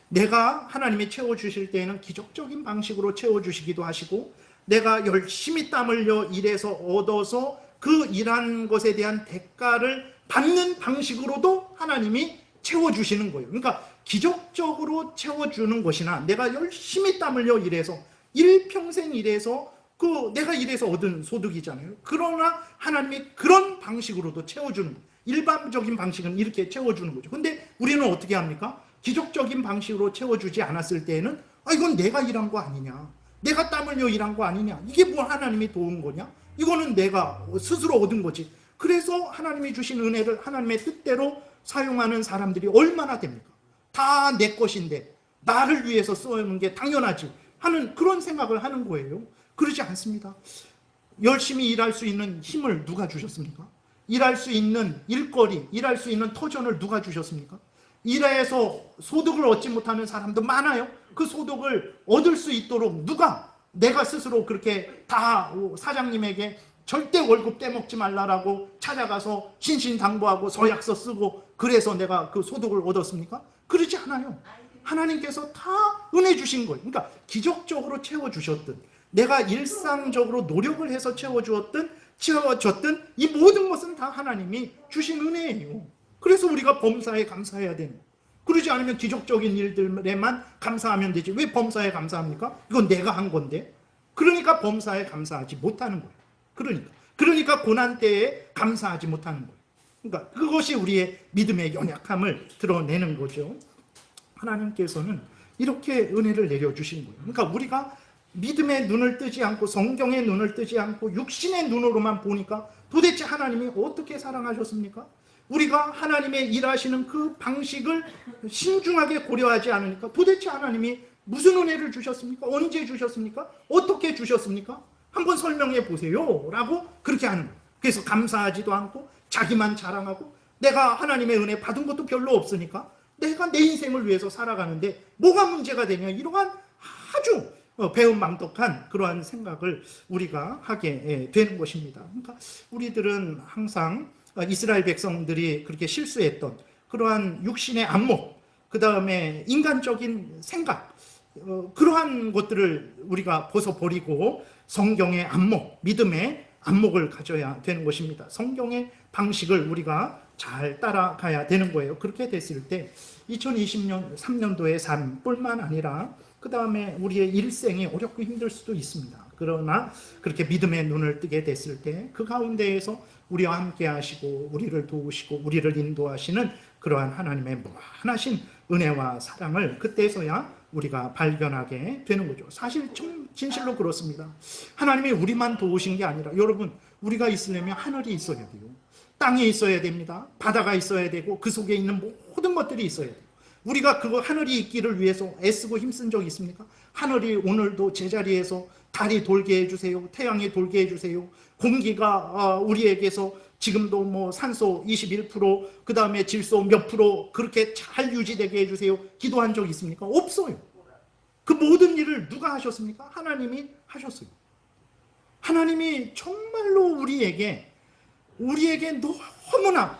내가 하나님이 채워주실 때에는 기적적인 방식으로 채워주시기도 하시고, 내가 열심히 땀 흘려 일해서 얻어서 그 일한 것에 대한 대가를 받는 방식으로도 하나님이 채워주시는 거예요. 그러니까 기적적으로 채워주는 것이나 내가 열심히 땀 흘려 일해서 일평생 일해서 내가 일해서 얻은 소득이잖아요. 그러나 하나님이 그런 방식으로도 채워주는 거예요. 일반적인 방식은 이렇게 채워주는 거죠. 근데 우리는 어떻게 합니까? 기적적인 방식으로 채워주지 않았을 때에는 이건 내가 일한 거 아니냐, 내가 땀 흘려 일한 거 아니냐, 이게 뭐 하나님이 도운 거냐, 이거는 내가 스스로 얻은 거지. 그래서 하나님이 주신 은혜를 하나님의 뜻대로 사용하는 사람들이 얼마나 됩니까? 다 내 것인데 나를 위해서 쓰는 게 당연하지 하는 그런 생각을 하는 거예요. 그러지 않습니다. 열심히 일할 수 있는 힘을 누가 주셨습니까? 일할 수 있는 일거리, 일할 수 있는 터전을 누가 주셨습니까? 일해서 소득을 얻지 못하는 사람도 많아요. 그 소득을 얻을 수 있도록 내가 스스로 그렇게 다 사장님에게 절대 월급 떼먹지 말라라고 찾아가서 신신당부하고 서약서 쓰고 그래서 내가 그 소득을 얻었습니까? 그러지 않아요. 하나님께서 다 은혜 주신 거예요. 그러니까 기적적으로 채워주셨든 내가 일상적으로 노력을 해서 채워줬든 이 모든 것은 다 하나님이 주신 은혜예요. 그래서 우리가 범사에 감사해야 되는 거예요. 그러지 않으면 기적적인 일들에만 감사하면 되지 왜 범사에 감사합니까? 이건 내가 한 건데. 그러니까 범사에 감사하지 못하는 거예요. 그러니까 고난 때에 감사하지 못하는 거예요. 그러니까 그것이 우리의 믿음의 연약함을 드러내는 거죠. 하나님께서는 이렇게 은혜를 내려주신 거예요. 그러니까 우리가 믿음의 눈을 뜨지 않고 성경의 눈을 뜨지 않고 육신의 눈으로만 보니까 도대체 하나님이 어떻게 사랑하셨습니까? 우리가 하나님의 일하시는 그 방식을 신중하게 고려하지 않으니까 도대체 하나님이 무슨 은혜를 주셨습니까? 언제 주셨습니까? 어떻게 주셨습니까? 한번 설명해 보세요 라고 그렇게 하는 거예요. 그래서 감사하지도 않고 자기만 자랑하고 내가 하나님의 은혜 받은 것도 별로 없으니까 내가 내 인생을 위해서 살아가는데 뭐가 문제가 되냐, 이러한 아주 배은망덕한 그러한 생각을 우리가 하게 되는 것입니다. 그러니까 우리들은 항상 이스라엘 백성들이 그렇게 실수했던 그러한 육신의 안목, 그 다음에 인간적인 생각, 그러한 것들을 우리가 벗어버리고 성경의 안목, 믿음의 안목을 가져야 되는 것입니다. 성경의 방식을 우리가 잘 따라가야 되는 거예요. 그렇게 됐을 때 2020년 3년도의 삶뿐만 아니라 그 다음에 우리의 일생이 어렵고 힘들 수도 있습니다. 그러나 그렇게 믿음의 눈을 뜨게 됐을 때 그 가운데에서 우리와 함께 하시고 우리를 도우시고 우리를 인도하시는 그러한 하나님의 무한하신 은혜와 사랑을 그때서야 우리가 발견하게 되는 거죠. 사실 진실로 그렇습니다. 하나님이 우리만 도우신 게 아니라, 여러분, 우리가 있으려면 하늘이 있어야 돼요. 땅이 있어야 됩니다. 바다가 있어야 되고 그 속에 있는 모든 것들이 있어야 돼요. 우리가 그거 하늘이 있기를 위해서 애쓰고 힘쓴 적이 있습니까? 하늘이 오늘도 제자리에서 달이 돌게 해주세요, 태양이 돌게 해주세요, 공기가 우리에게서 지금도 뭐 산소 21%, 그 다음에 질소 몇 프로 그렇게 잘 유지되게 해주세요, 기도한 적 있습니까? 없어요. 그 모든 일을 누가 하셨습니까? 하나님이 하셨어요. 하나님이 정말로 우리에게 너무나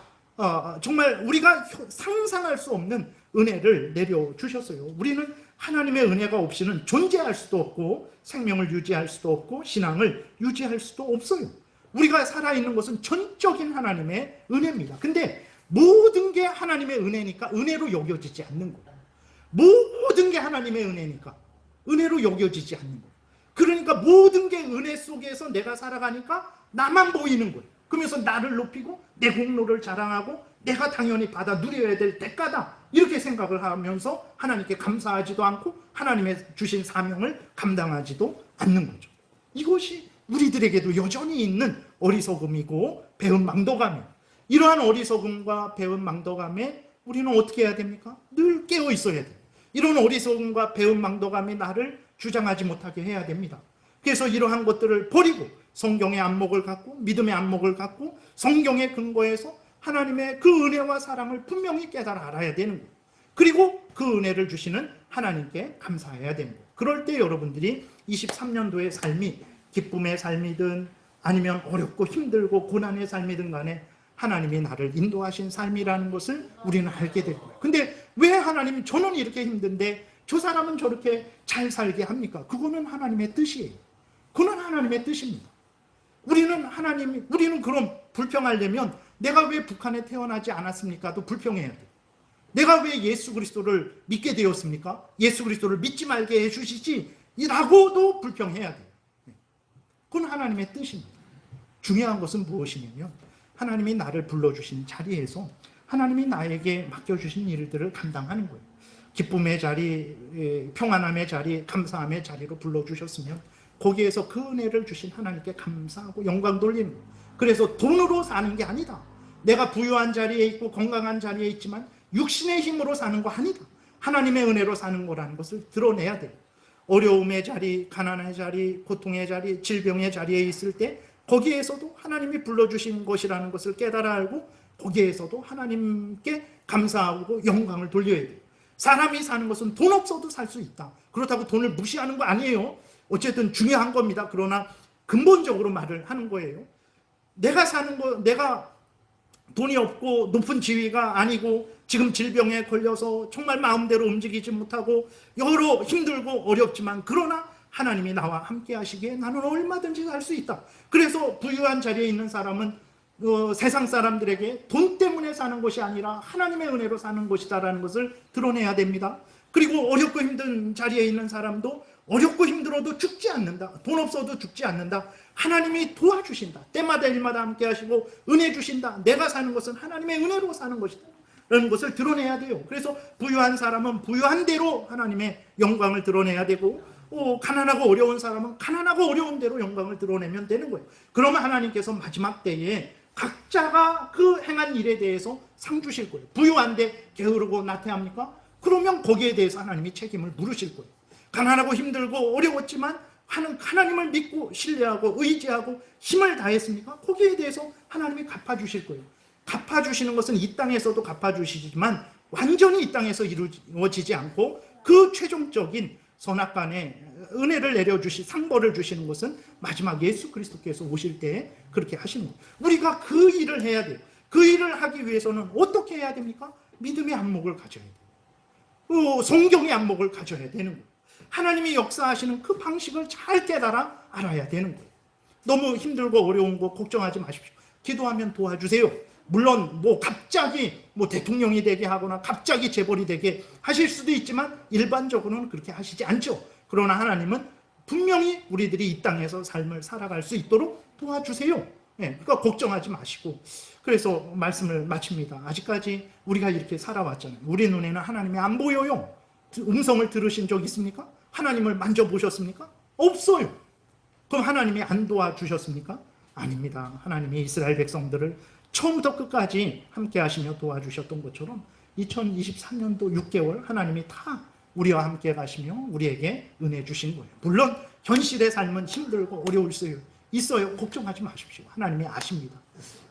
정말 우리가 상상할 수 없는 은혜를 내려주셨어요. 우리는 하나님의 은혜가 없이는 존재할 수도 없고 생명을 유지할 수도 없고 신앙을 유지할 수도 없어요. 우리가 살아있는 것은 전적인 하나님의 은혜입니다. 근데 모든 게 하나님의 은혜니까 은혜로 여겨지지 않는 거예요. 모든 게 하나님의 은혜니까 은혜로 여겨지지 않는 거예요. 그러니까 모든 게 은혜 속에서 내가 살아가니까 나만 보이는 거예요. 그러면서 나를 높이고 내 공로를 자랑하고 내가 당연히 받아 누려야 될 대가다, 이렇게 생각을 하면서 하나님께 감사하지도 않고 하나님의 주신 사명을 감당하지도 않는 거죠. 이것이 우리들에게도 여전히 있는 어리석음이고 배은망덕함이에요. 이러한 어리석음과 배은망덕함에 우리는 어떻게 해야 됩니까? 늘 깨어 있어야 돼요. 이런 어리석음과 배은망덕함이 나를 주장하지 못하게 해야 됩니다. 그래서 이러한 것들을 버리고 성경의 안목을 갖고 믿음의 안목을 갖고 성경의 근거에서 하나님의 그 은혜와 사랑을 분명히 깨달아 알아야 되는 거예요. 그리고 그 은혜를 주시는 하나님께 감사해야 되는 거예요. 그럴 때 여러분들이 23년도의 삶이 기쁨의 삶이든 아니면 어렵고 힘들고 고난의 삶이든 간에 하나님이 나를 인도하신 삶이라는 것을 우리는 알게 될 거예요. 근데 왜 하나님이 저는 이렇게 힘든데 저 사람은 저렇게 잘 살게 합니까? 그거는 하나님의 뜻이에요. 그건 하나님의 뜻입니다. 우리는 그럼 불평하려면 내가 왜 북한에 태어나지 않았습니까?도 불평해야 돼요. 내가 왜 예수 그리스도를 믿게 되었습니까? 예수 그리스도를 믿지 말게 해주시지 라고도 불평해야 돼요. 그건 하나님의 뜻입니다. 중요한 것은 무엇이냐면 하나님이 나를 불러주신 자리에서 하나님이 나에게 맡겨주신 일들을 감당하는 거예요. 기쁨의 자리, 평안함의 자리, 감사함의 자리로 불러주셨으면 거기에서 그 은혜를 주신 하나님께 감사하고 영광 돌리는 거예요. 그래서 돈으로 사는 게 아니다. 내가 부유한 자리에 있고 건강한 자리에 있지만 육신의 힘으로 사는 거 아니다. 하나님의 은혜로 사는 거라는 것을 드러내야 돼요. 어려움의 자리, 가난의 자리, 고통의 자리, 질병의 자리에 있을 때 거기에서도 하나님이 불러주신 것이라는 것을 깨달아 알고 거기에서도 하나님께 감사하고 영광을 돌려야 돼요. 사람이 사는 것은 돈 없어도 살 수 있다. 그렇다고 돈을 무시하는 거 아니에요. 어쨌든 중요한 겁니다. 그러나 근본적으로 말을 하는 거예요. 내가 돈이 없고 높은 지위가 아니고 지금 질병에 걸려서 정말 마음대로 움직이지 못하고 여러 힘들고 어렵지만 그러나 하나님이 나와 함께 하시기에 나는 얼마든지 살 수 있다. 그래서 부유한 자리에 있는 사람은 세상 사람들에게 돈 때문에 사는 것이 아니라 하나님의 은혜로 사는 것이다라는 것을 드러내야 됩니다. 그리고 어렵고 힘든 자리에 있는 사람도 어렵고 힘들어도 죽지 않는다. 돈 없어도 죽지 않는다. 하나님이 도와주신다. 때마다 일마다 함께 하시고 은혜 주신다. 내가 사는 것은 하나님의 은혜로 사는 것이다 라는 것을 드러내야 돼요. 그래서 부유한 사람은 부유한 대로 하나님의 영광을 드러내야 되고 가난하고 어려운 사람은 가난하고 어려운 대로 영광을 드러내면 되는 거예요. 그러면 하나님께서 마지막 때에 각자가 그 행한 일에 대해서 상 주실 거예요. 부유한데 게으르고 나태합니까? 그러면 거기에 대해서 하나님이 책임을 물으실 거예요. 가난하고 힘들고 어려웠지만 하나님을 믿고 신뢰하고 의지하고 힘을 다했습니까? 거기에 대해서 하나님이 갚아주실 거예요. 갚아주시는 것은 이 땅에서도 갚아주시지만 완전히 이 땅에서 이루어지지 않고 그 최종적인 선악간에 은혜를 내려주시 상벌을 주시는 것은 마지막 예수 그리스도께서 오실 때 그렇게 하시는 거예요. 우리가 그 일을 해야 돼요. 그 일을 하기 위해서는 어떻게 해야 됩니까? 믿음의 안목을 가져야 돼요. 성경의 안목을 가져야 되는 거예요. 하나님이 역사하시는 그 방식을 잘 깨달아 알아야 되는 거예요. 너무 힘들고 어려운 거 걱정하지 마십시오. 기도하면 도와주세요. 물론 갑자기 대통령이 되게 하거나 갑자기 재벌이 되게 하실 수도 있지만 일반적으로는 그렇게 하시지 않죠. 그러나 하나님은 분명히 우리들이 이 땅에서 삶을 살아갈 수 있도록 도와주세요. 그러니까 걱정하지 마시고, 그래서 말씀을 마칩니다. 아직까지 우리가 이렇게 살아왔잖아요. 우리 눈에는 하나님이 안 보여요. 음성을 들으신 적 있습니까? 하나님을 만져보셨습니까? 없어요. 그럼 하나님이 안 도와주셨습니까? 아닙니다. 하나님이 이스라엘 백성들을 처음부터 끝까지 함께 하시며 도와주셨던 것처럼 2023년도 6개월 하나님이 다 우리와 함께 가시며 우리에게 은혜 주신 거예요. 물론 현실의 삶은 힘들고 어려울 수 있어요. 걱정하지 마십시오. 하나님이 아십니다.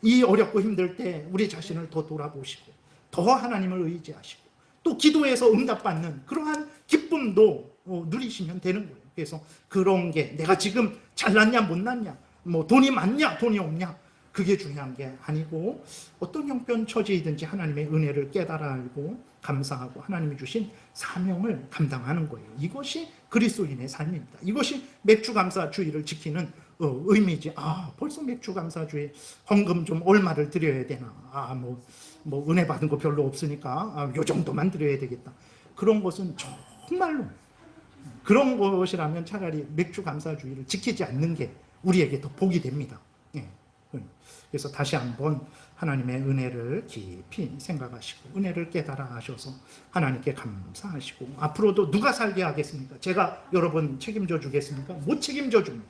이 어렵고 힘들 때 우리 자신을 더 돌아보시고 더 하나님을 의지하시고 또 기도해서 응답받는 그러한 기쁨도 누리시면 되는 거예요. 그래서 그런 게 내가 지금 잘났냐 못났냐, 돈이 많냐 돈이 없냐, 그게 중요한 게 아니고 어떤 형편 처지이든지 하나님의 은혜를 깨달아 알고 감사하고 하나님이 주신 사명을 감당하는 거예요. 이것이 그리스도인의 삶입니다. 이것이 맥주감사주의를 지키는 의미지. 벌써 맥주감사주의 헌금 좀 얼마를 드려야 되나, 은혜 받은 거 별로 없으니까 요 정도만 드려야 되겠다. 그런 것은 정말로 그런 것이라면 차라리 맥주감사주의를 지키지 않는 게 우리에게 더 복이 됩니다. 그래서 다시 한번 하나님의 은혜를 깊이 생각하시고 은혜를 깨달아 하셔서 하나님께 감사하시고, 앞으로도 누가 살게 하겠습니까? 제가 여러분 책임져 주겠습니까? 못 책임져 줍니다.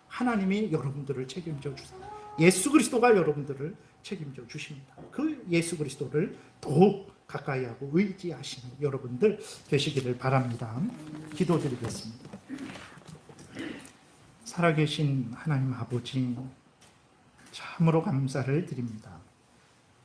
하나님이 여러분들을 책임져 주세요. 예수 그리스도가 여러분들을 책임져 주십니다. 그 예수 그리스도를 더욱 가까이 하고 의지하시는 여러분들 되시기를 바랍니다. 기도드리겠습니다. 살아계신 하나님 아버지, 참으로 감사를 드립니다.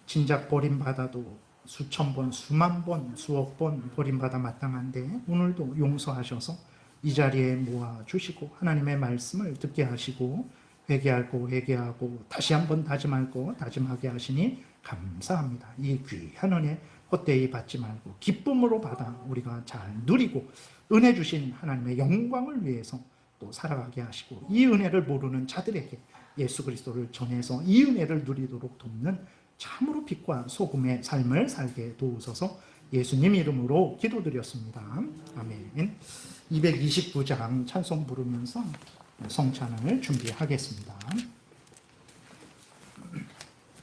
진작 버림받아도 수천 번, 수만 번, 수억 번 버림받아 마땅한데 오늘도 용서하셔서 이 자리에 모아주시고 하나님의 말씀을 듣게 하시고 회개하고 다시 한번 다짐할 거 다짐하게 하시니 감사합니다. 이 귀한 은혜 헛되이 받지 말고 기쁨으로 받아 우리가 잘 누리고 은혜 주신 하나님의 영광을 위해서 또 살아가게 하시고, 이 은혜를 모르는 자들에게 예수 그리스도를 전해서 이 은혜를 누리도록 돕는 참으로 빛과 소금의 삶을 살게 도우소서. 예수님 이름으로 기도드렸습니다. 아멘. 229장 찬송 부르면서 성찬을 준비하겠습니다.